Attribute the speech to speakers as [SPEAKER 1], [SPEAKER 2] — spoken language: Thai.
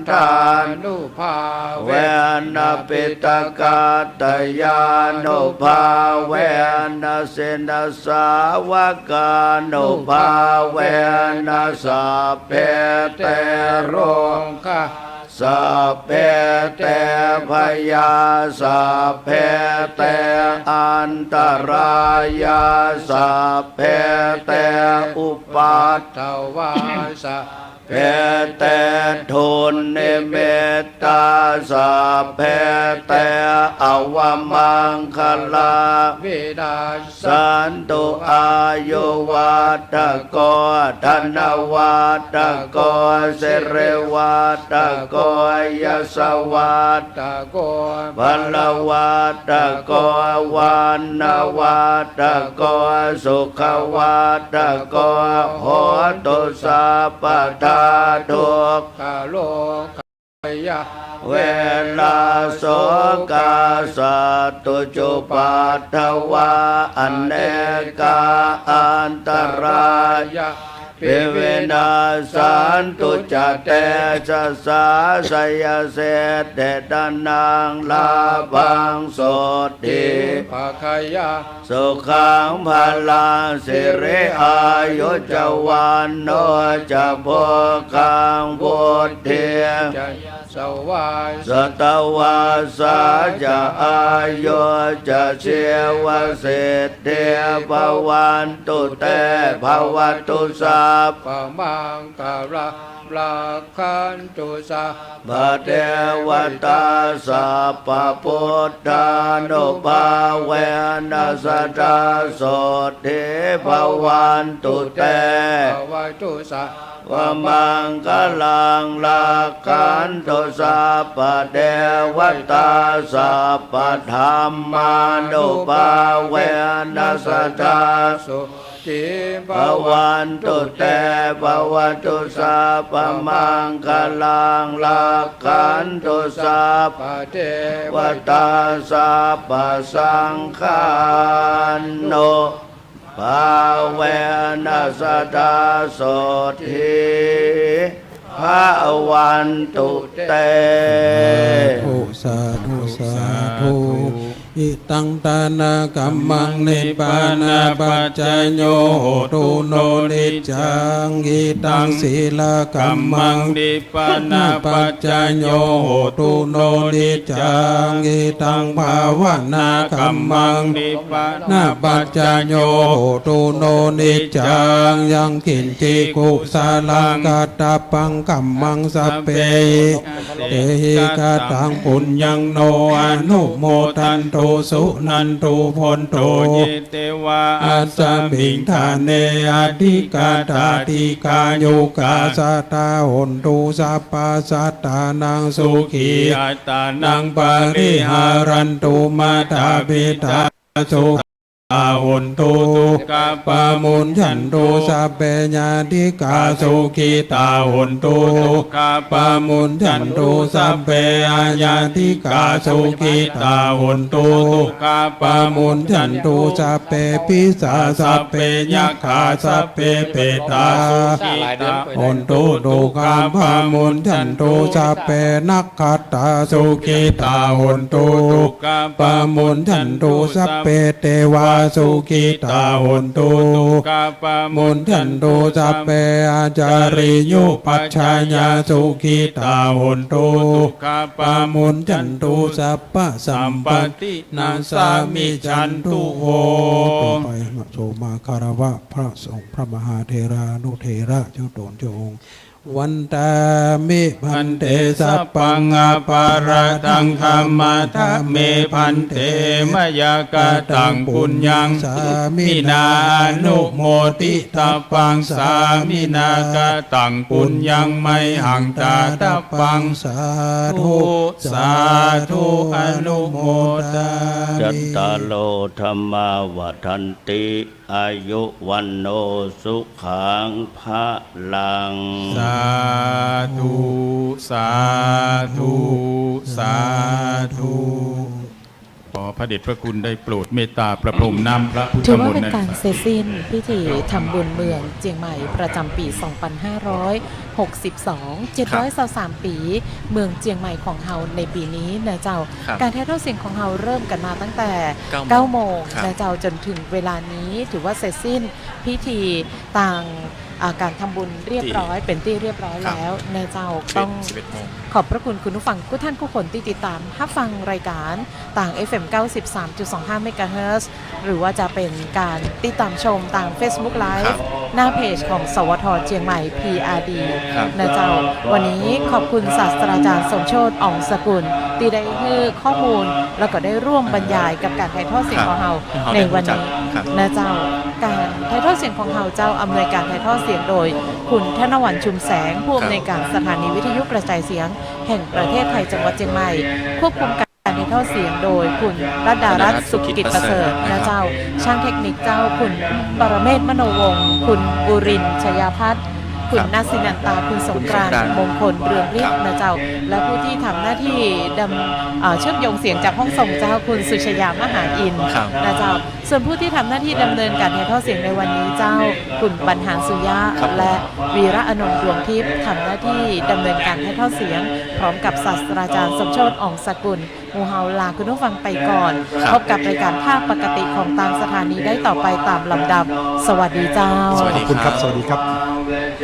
[SPEAKER 1] ทานุภาเวนะปิตกาตยานุภาเวนะเสนาสาวกานุภาเวนะสัพเพเตโรคะสัพเพเตพยาสัพเพเตอันตรายาสัพเพเตอุปัฏฐวาสเพเตทุนนิเมตตาสัพเพเตอวมังคลาวินาสันตุอายุวัฏโกธนวัฏโกสิริวัฏโกยสวัฏโกพลวัฏโกวันวัฏโกสุขวัฏโกโหตุสัพพทาทุกขโลกายะเวลาโสกาสัตตุจุปัฏฐวาอเนกาอันตรายะปิเวนัสสันตุจเตชะสาสยเสเตตนังลาภังโสติภะคายะสุขังพลังสิริอายุจวันโนจะโภคังพุทธิสวาสตวาสาจะอายุจะเชวสิทธิภวันตุเตภวตุสัพพมังคาระราคันตุสัพพเทวตาสัพพพุทธานุภาเวนัสตาโสติภวันตุเตภวตุสัพวมังคลังลาคันตุสัพพเทวตาสัพพธรรมานุภาเวนัสตาโสติภวันตุเตภวตุสัพพมังคลังลาคันตุสัพพเทวตาสัพพสังฆานุภาเวนัสตาโสทิภาวันตุเต
[SPEAKER 2] สาธุสาธุอิตังตานากัมมังนิปานาปัจจโยโหตุโนนิจังอิตังศีลกัมมังนิปานาปัจจโยโหตุโนนิจังอิตังภาวนากัมมังนิปานาปัจจโยโหตุโนนิจังยังกินจิกุสาลังกัตตปังกัมมังสัพเพเตหิกตังปุญญังโนอนุโมทันโตสุนันตุพนโตเยเตวะอัสสมิงทานเนอธิกาตาติกาโยกาสัตตาหนตุสัพพสัตตานังสุขีอัตตานังปริหารันตุมาตาปิตาสุอาหุนตุกาปามุนฉันตุสัพเพญาติกาสุขีตาหุนตุกาปามุนฉันตุสัพเพอาญาติกาสุขีตาหุนตุกาปามุนฉันตุสัพเพปิสาสัพเพยัคขาสัพเพเปตาหุนตุตุกาปามุนฉันตุสัพเพนักขัตตาสุขีตาหุนตุกาปามุนฉันตุสัพเพเทวาสุขิตาหุนตุกาปมุนทันตุสัพเพอาจาริยุปัชฌายาสุขิตาหุนตุกาปมุนทันตุสัพพสัมปตินาสามิจันตุโหต่อไปโสมาคารวะพระสงฆ์พระมหาเถรานุเถระเจ้าตนเจ้าองค์วันตามิพันเตสัพพังอปาระตังธรรมะทะเมพันเตมยากาตังปุญญังสามินานุโมติตัพพังสามินากาตังปุญญังไมหังตาตัพพังสาธุสาธุอนุโมทามิ
[SPEAKER 1] จัตตาโลธรรมาวัฏันติอายุวันโนสุขังภะลัง
[SPEAKER 2] สาธุสาธุสาธุต่อไป
[SPEAKER 3] พระเดชพระคุณได้โปรดเมตตาประพรมน้ำพระพุทธ
[SPEAKER 4] ถือ
[SPEAKER 3] ม
[SPEAKER 4] ว่าน
[SPEAKER 3] ต์
[SPEAKER 4] เป็น
[SPEAKER 3] ใน
[SPEAKER 4] การเสร็จสิ้นพิธีทำบุญเมืองเจียงใหม่ประจำปี 2562 723 ปี เมืองเจียงใหม่ของเฮาในปีนี้นะเจ้า
[SPEAKER 5] ครับ
[SPEAKER 4] การถ่ายทอดเสียงของเฮาเริ่มกันมาตั้งแต่
[SPEAKER 5] 9
[SPEAKER 4] 9 โมง
[SPEAKER 5] ครับ
[SPEAKER 4] นะเจ้าจนถึงเวลานี้ถือว่าเสร็จสิ้นพิธีต่างการทำบุญเรียบร้อยเป็นที่เรียบร้อยแล้วนะเจ้าต้อง
[SPEAKER 5] 11 โมง
[SPEAKER 4] ขอบพระคุณคุณผู้ฟังทุกท่านผู้คนที่ติดตามรับฟังรายการต่าง FM 93.25 MHz หรือว่าจะเป็นการติดตามชมต่าง Facebook
[SPEAKER 5] ครั
[SPEAKER 4] Live
[SPEAKER 5] บ
[SPEAKER 4] หน้าเพจของสวทเชียงใหม่ PRD
[SPEAKER 5] ครับ
[SPEAKER 4] นะเจ้าวันนี้ขอบคุณศาสตราจารย์สมโชติอ่องสกุลที่ได้ให้ข้อมูล แล้วก็ได้ร่วมบรรยายกับการถ่ายทอดเสียงของเฮาในวันนี้
[SPEAKER 5] ครับ
[SPEAKER 4] นะเจ้าการถ่ายทอดเสียงของเฮาเจ้าอำนวยการถ่ายทอดเสียงโดย คุณธนวรรณชุมแสงผู้อำนวยการสถานีวิทยุกระจายเสียง แห่งประเทศไทยจังหวัดเชียงใหม่ควบคุมการถ่ายทอดเสียงโดยคุณรัตดารัตน์สุกิจประเสริฐนะเจ้า ช่างเทคนิคเจ้าคุณปรเมศมโนวงศ์คุณบุรินทร์ชยพัฒน์คุณนาสินันตาคุณสงกรานต์มงคลเรืองฤทธิ์นะเจ้า และผู้ที่ทำหน้าที่เชื่อมโยงเสียงจากห้องส่งเจ้าคุณสุชยามหาอินทร์
[SPEAKER 5] ครับ
[SPEAKER 4] นะเจ้า ส่วนผู้ที่ทำหน้าที่ดำเนินการถ่ายทอดเสียงในวันนี้เจ้าคุณบรรหารสุยะ
[SPEAKER 5] ครับ
[SPEAKER 4] และวีระอนนท์ดวงทิพย์ทำหน้าที่ดำเนินการถ่ายทอดเสียง พร้อมกับศาสตราจารย์สมโชติอ่องสกุลหมูเฮาลาคุณผู้ฟังไปก่อน
[SPEAKER 5] ครับ
[SPEAKER 4] พบกับรายการภาคปกติของทางสถานีได้ต่อไปตามลำดับ สวัสดีเจ้า
[SPEAKER 5] สวัสดี
[SPEAKER 6] ขอบคุณครับ สวัสดีครับ
[SPEAKER 1] เวจ